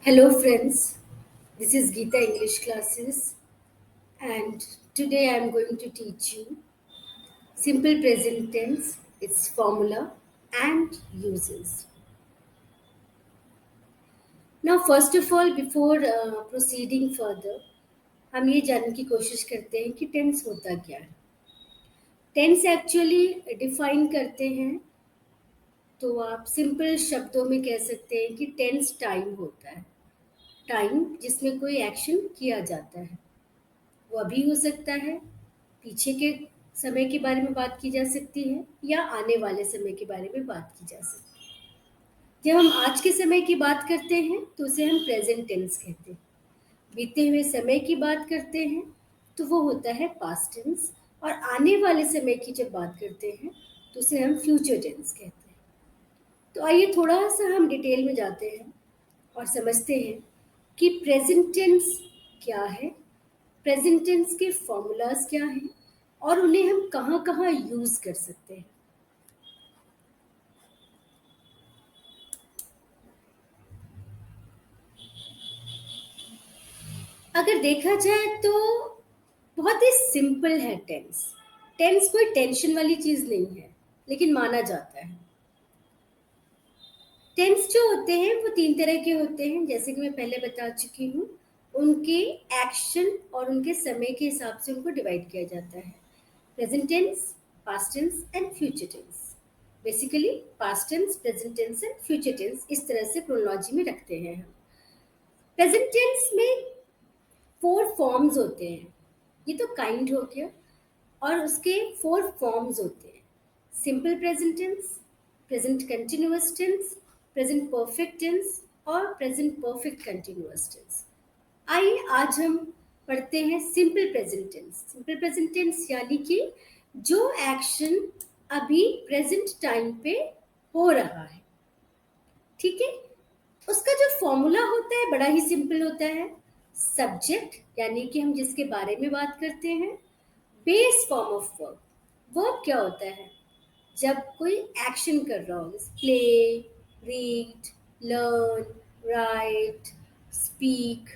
Hello, friends. This is Geeta English Classes, and today I am going to teach you simple present tense, its formula, and uses. Now, first of all, before proceeding further, हम ये जानने की कोशिश करते हैं कि tense होता क्या है. टेंस एक्चुअली डिफाइन करते हैं तो आप सिंपल शब्दों में कह सकते हैं कि टेंस टाइम होता है. टाइम जिसमें कोई एक्शन किया जाता है. वो अभी हो सकता है, पीछे के समय के बारे में बात की जा सकती है या आने वाले समय के बारे में बात की जा सकती है. जब हम आज के समय की बात करते हैं तो उसे हम प्रेजेंट टेंस कहते हैं. बीते हुए समय की बात करते हैं तो वो होता है पास्ट टेंस, और आने वाले समय की जब बात करते हैं तो उसे हम फ्यूचर टेंस कहते हैं. तो आइए थोड़ा सा हम डिटेल में जाते हैं और समझते हैं कि प्रेजेंट टेंस क्या है, प्रेजेंट टेंस के फॉर्मूलाज क्या हैं और उन्हें हम कहाँ कहाँ यूज कर सकते हैं. अगर देखा जाए तो बहुत ही सिंपल है टेंस. टेंस कोई टेंशन वाली चीज नहीं है, लेकिन माना जाता है. टेंस जो होते हैं वो तीन तरह के होते हैं, जैसे कि मैं पहले बता चुकी हूँ. उनके एक्शन और उनके समय के हिसाब से उनको डिवाइड किया जाता है. Present tense, past tense and future tense. Basically past tense, present tense and future tense इस तरह से क्रोनोलॉजी में रखते हैं हम. प्रेजेंट टेंस में 4 फॉर्म्स होते हैं. ये तो काइंड हो गया, और उसके 4 फॉर्म्स होते हैं. Simple present tense, present continuous tense, present perfect tense और प्रेजेंट परफेक्ट कंटिन्यूअस टेंस. आइए आज हम पढ़ते हैं simple present tense. Simple present tense यानी कि जो एक्शन अभी प्रेजेंट टाइम पे हो रहा है. ठीक है. उसका जो फॉर्मूला होता है बड़ा ही सिंपल होता है. सब्जेक्ट यानी कि हम जिसके बारे में बात करते हैं. Base form of verb. Verb क्या होता है? जब कोई एक्शन कर रहा हो, play, read, learn, right, speak,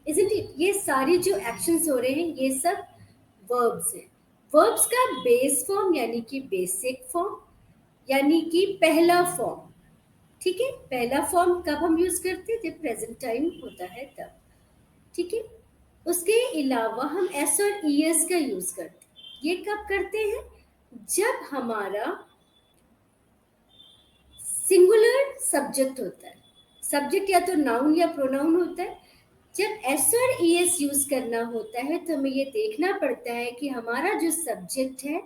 isn't it. ये सारे जो एक्शंस हो रहे हैं ये सब वर्ब्स हैं. वर्ब्स का बेस फॉर्म यानी कि बेसिक फॉर्म यानी कि पहला फॉर्म. ठीक है. पहला फॉर्म कब हम यूज करते हैं? जब प्रेजेंट टाइम होता है तब. ठीक है. उसके अलावा हम एस और ई एस का यूज करते हैं. ये कब करते हैं? जब हमारा सिंगुलर सब्जेक्ट होता है. सब्जेक्ट या तो नाउन या प्रोनाउन होता है. जब एस और ई एस यूज करना होता है तो हमें ये देखना पड़ता है कि हमारा जो सब्जेक्ट है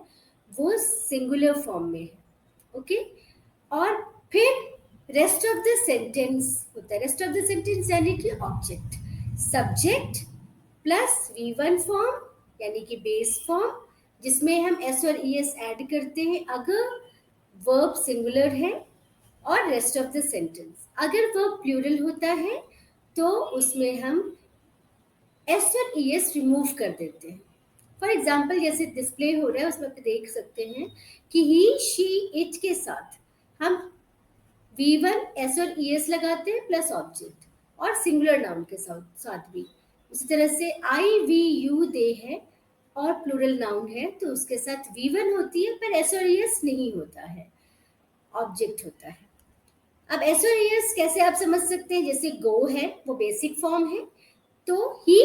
वो सिंगुलर फॉर्म में है. ओके. और फिर रेस्ट ऑफ द सेंटेंस होता है. रेस्ट ऑफ द सेंटेंस यानी कि object, subject plus V1 form यानी कि बेस फॉर्म, जिसमें हम एस और ई एस ऐड करते हैं अगर वर्ब सिंगुलर है, और रेस्ट ऑफ द सेंटेंस. अगर वर्ब प्लूरल होता है तो उसमें हम एस और ई एस रिमूव कर देते हैं. फॉर एग्जाम्पल जैसे डिस्प्ले हो रहा है उसमें आप देख सकते हैं कि ही, शी, इट के साथ हम V1 एस और ई एस लगाते हैं प्लस ऑब्जेक्ट, और सिंगुलर नाउन के साथ साथ भी. उसी तरह से आई, वी, यू, दे है और प्लूरल नाउन है तो उसके साथ V1 होती है पर एस और ई एस नहीं होता है, ऑब्जेक्ट होता है. अब एस और एस कैसे आप समझ सकते हैं? जैसे गो है वो बेसिक फॉर्म है तो ही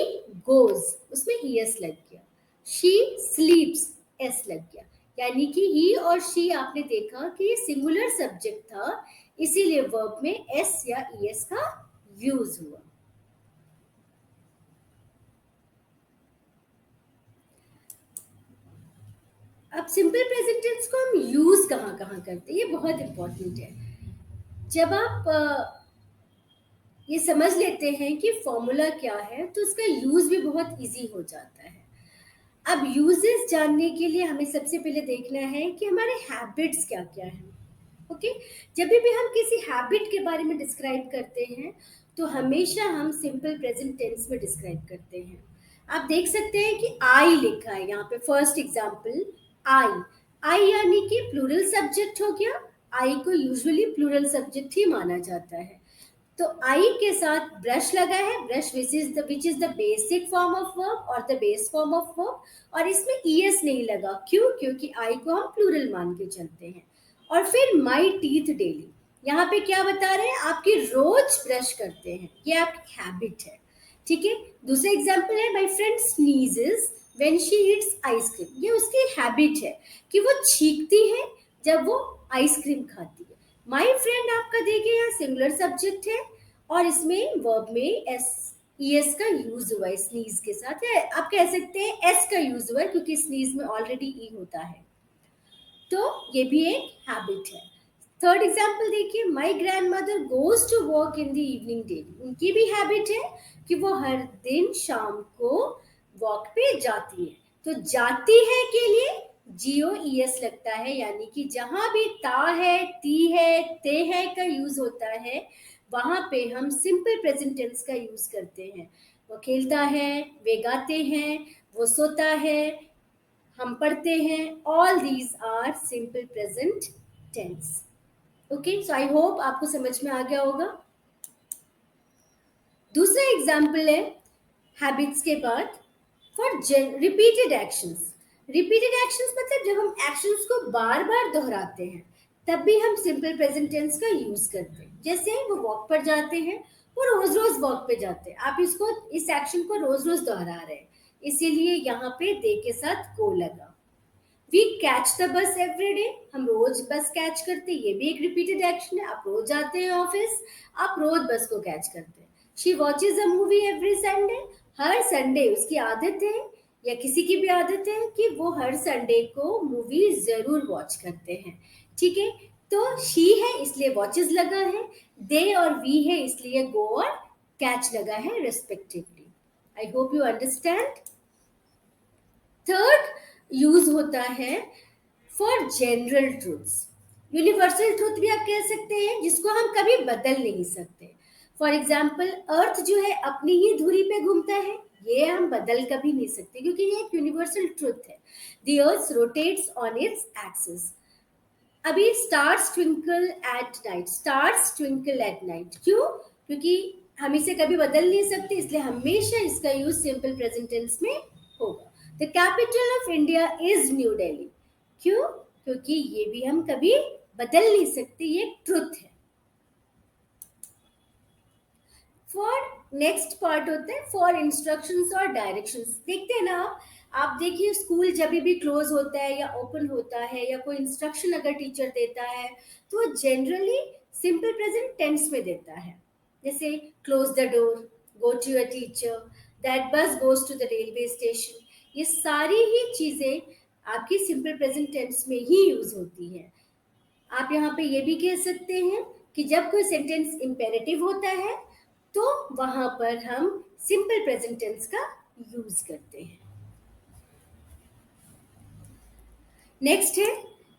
गोज, उसमें ई एस लग गया. शी स्लीप्स, एस लग गया. यानी कि ही और शी आपने देखा कि सिंगुलर सब्जेक्ट था, इसीलिए वर्ब में एस या ई एस का यूज हुआ. अब सिंपल प्रेजेंट टेंस को हम यूज कहाँ कहाँ करते हैं, ये बहुत इंपॉर्टेंट है. जब आप ये समझ लेते हैं कि फॉर्मूला क्या है तो उसका यूज भी बहुत इजी हो जाता है. अब यूजेस जानने के लिए हमें सबसे पहले देखना है कि हमारे हैबिट्स क्या क्या हैं. ओके. जब भी हम किसी हैबिट के बारे में डिस्क्राइब करते हैं तो हमेशा हम सिंपल प्रेजेंट टेंस में डिस्क्राइब करते हैं. आप देख सकते हैं कि आई लिखा है यहाँ पे. First example I. आई यानी कि प्लूरल सब्जेक्ट हो गया. आई को यूजुअली प्लूरल सब्जेक्ट ही माना जाता है. तो आई के साथ ब्रश लगा है, brush which is the basic form of verb और the base form of verb, और इसमें ईएस नहीं लगा, क्यों? क्योंकि आई को हम प्लूरल मान के चलते हैं। और फिर माई टीथ डेली, यहाँ पे क्या बता रहे हैं? आपकी रोज ब्रश करते हैं, ये आपकी हैबिट है, ठीक है। दूसरा एग्जाम्पल है, my friend sneezes when she Yeats ice cream, ये उसकी हैबिट है कि वो छींकती है जब वो आइसक्रीम खाती है। माई फ्रेंड आपका देखिए यहाँ सिंगुलर सब्जेक्ट है और इसमें वर्ब में एस ईएस का यूज हुआ है स्नीज के साथ, या आप कह सकते हैं एस का यूज हुआ है क्योंकि स्नीज में ऑलरेडी ई होता है, तो ये भी एक हैबिट है। थर्ड एग्जाम्पल देखिए, my grandmother goes to work in the evening daily, उनकी भी हैबिट है कि वो हर दिन शाम को वॉक पे जाती है। तो जाती है के लिए GOES लगता है, यानी कि जहां भी ता है, ती है, ते है का यूज होता है, वहां पे हम सिंपल प्रेजेंट टेंस का यूज करते हैं। वो खेलता है, वे गाते हैं, वो सोता है, हम पढ़ते हैं, all these are simple present tense. Okay, so I hope आपको समझ में आ गया होगा। दूसरा एग्जाम्पल है हैबिट्स के बाद for repeated actions. Repeated actions मतलब जब हम एक्शंस को बार बार दोहराते हैं तब भी हम सिंपल प्रेजेंट टेंस का यूज करते हैं। जैसे वो वॉक पर जाते हैं, वो रोज रोज वॉक पे जाते हैं, आप इसको इस एक्शन को रोज रोज दोहरा रहे हैं, इसीलिए यहाँ पे दे के साथ को लगा। We catch the bus every day, हम रोज बस कैच करते हैं, ये भी एक रिपीटेड एक्शन है। आप रोज जाते हैं ऑफिस, आप रोज बस को कैच करते हैं। She watches a movie every Sunday, her Sunday उसकी आदत है या किसी की भी आदत है कि वो हर संडे को मूवी जरूर वॉच करते हैं, ठीक है। तो शी है इसलिए वॉचेज लगा है, दे और वी है इसलिए गो और कैच लगा है respectively. I hope you understand. Third use होता है for general truths. Universal truth भी आप कह सकते हैं जिसको हम कभी बदल नहीं सकते। फॉर एग्जाम्पल, अर्थ जो है अपनी ही धुरी पे घूमता है, ये हम बदल कभी नहीं सकते क्योंकि ये एक यूनिवर्सल ट्रूथ है। The earth rotates on its axis. अभी stars twinkle at night, stars twinkle at night, क्यों? क्योंकि हम इसे कभी बदल नहीं सकते, इसलिए हमेशा इसका यूज सिंपल प्रेजेंट टेंस में होगा। The capital of India is new Delhi, क्यों? क्योंकि ये भी हम कभी बदल नहीं सकते, ये ट्रुथ है। फॉर नेक्स्ट पार्ट होता है फॉर इंस्ट्रक्शंस और डायरेक्शंस। देखते हैं ना आप देखिए स्कूल जब भी क्लोज होता है या ओपन होता है या कोई इंस्ट्रक्शन अगर टीचर देता है तो जनरली सिंपल प्रेजेंट टेंस में देता है। जैसे close the door, go to your teacher, that bus goes to the railway station, ये सारी ही चीजें आपकी सिंपल प्रेजेंट टेंस में ही यूज होती है। आप यहाँ पे ये भी कह सकते हैं कि जब कोई सेंटेंस इंपेरेटिव होता है तो वहां पर हम सिंपल प्रेजेंट टेंस का यूज करते हैं। नेक्स्ट है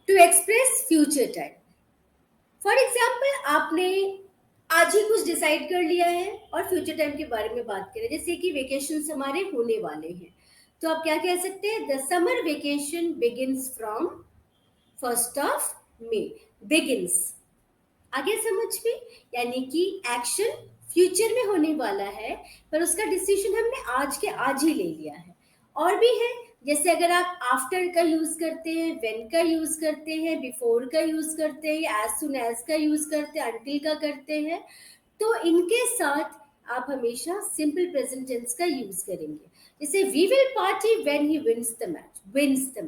to express future time. For example, आपने आज ही कुछ डिसाइड कर लिया है और फ्यूचर टाइम के बारे में बात करें, जैसे कि वेकेशन हमारे होने वाले हैं, तो आप क्या कह सकते हैं? The summer vacation begins from 1st of May। Begins आगे समझ में, यानी कि एक्शन फ्यूचर में होने वाला है पर उसका डिसीजन हमने आज के आज ही ले लिया है। और भी है, जैसे अगर आप आफ्टर का यूज करते हैं, व्हेन का यूज करते हैं, बिफोर का यूज करते हैं, एज सुन एज का यूज करते हैं, अंटिल का करते हैं, तो इनके साथ आप हमेशा सिंपल प्रेजेंट टेंस का यूज करेंगे। जैसे we will party when he wins the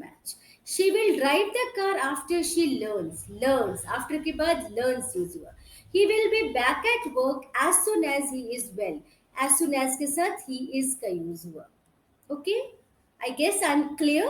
match. She will drive the car after she learns after के बाद learns यूज हुआ। He will be back at work as soon as he is well, as soon as के साथ he is का use हुआ। Okay, I guess I'm clear.